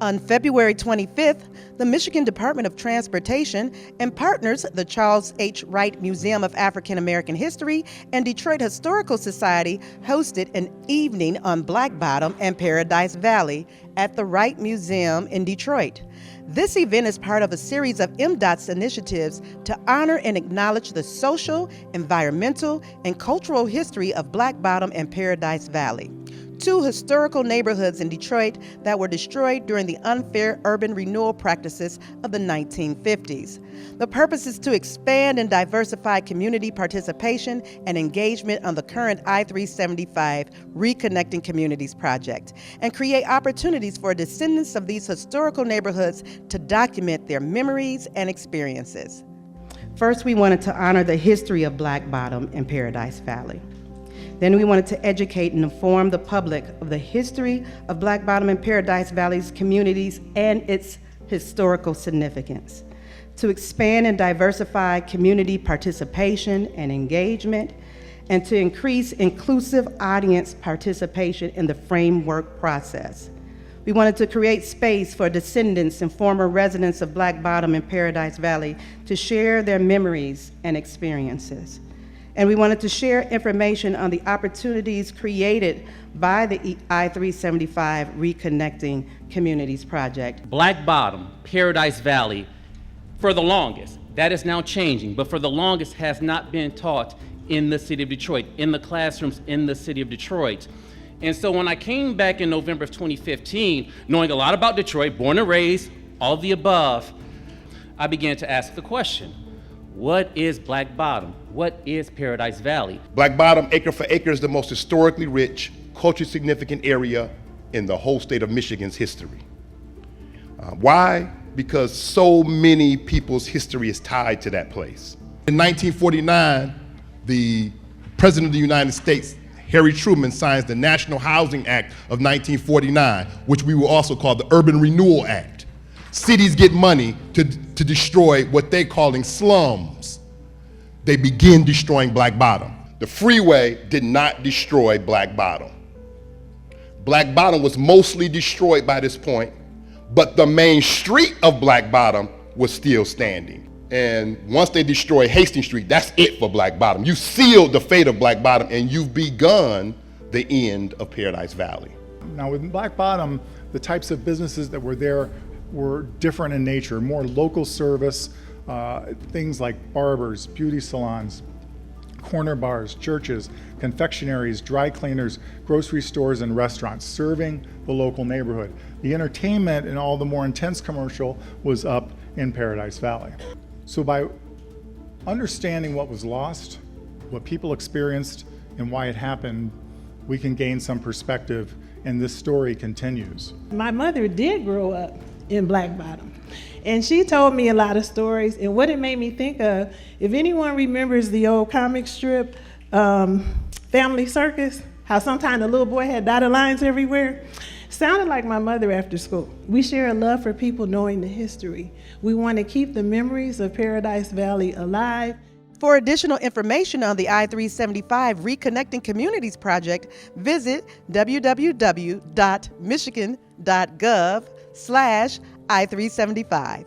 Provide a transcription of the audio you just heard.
On February 25th, the Michigan Department of Transportation and partners the Charles H. Wright Museum of African American History and Detroit Historical Society hosted an evening on Black Bottom and Paradise Valley at the Wright Museum in Detroit. This event is part of a series of MDOT's initiatives to honor and acknowledge the social, environmental, and cultural history of Black Bottom and Paradise Valley, two historical neighborhoods in Detroit that were destroyed during the unfair urban renewal practices of the 1950s. The purpose is to expand and diversify community participation and engagement on the current I-375 Reconnecting Communities project and create opportunities for descendants of these historical neighborhoods to document their memories and experiences. First, we wanted to honor the history of Black Bottom and Paradise Valley. Then we wanted to educate and inform the public of the history of Black Bottom and Paradise Valley's communities and its historical significance, to expand and diversify community participation and engagement, and to increase inclusive audience participation in the framework process. We wanted to create space for descendants and former residents of Black Bottom and Paradise Valley to share their memories and experiences. And we wanted to share information on the opportunities created by the I-375 Reconnecting Communities project. Black Bottom, Paradise Valley, for the longest, that is now changing, but for the longest has not been taught in the city of Detroit, in the classrooms in the city of Detroit. And so when I came back in November of 2015, knowing a lot about Detroit, born and raised, all of the above, I began to ask the question, what is Black Bottom? What is Paradise Valley? Black Bottom, acre for acre, is the most historically rich, culturally significant area in the whole state of Michigan's history. Why? Because so many people's history is tied to that place. In 1949, the President of the United States, Harry Truman, signs the National Housing Act of 1949, which we will also call the Urban Renewal Act. Cities get money to destroy what they're calling slums. They begin destroying Black Bottom. The freeway did not destroy Black Bottom. Black Bottom was mostly destroyed by this point, but the main street of Black Bottom was still standing. And once they destroy Hastings Street, that's it for Black Bottom. You sealed the fate of Black Bottom and you've begun the end of Paradise Valley. Now with Black Bottom, the types of businesses that were there were different in nature, more local service, things like barbers, beauty salons, corner bars, churches, confectionaries, dry cleaners, grocery stores, and restaurants, serving the local neighborhood. The entertainment and all the more intense commercial was up in Paradise Valley. So by understanding what was lost, what people experienced, and why it happened, we can gain some perspective, and this story continues. My mother did grow up in Black Bottom, and she told me a lot of stories, and what it made me think of, if anyone remembers the old comic strip, Family Circus, how sometimes the little boy had dotted lines everywhere, sounded like my mother after school. We share a love for people knowing the history. We want to keep the memories of Paradise Valley alive. For additional information on the I-375 Reconnecting Communities project, visit www.michigan.gov/I-375.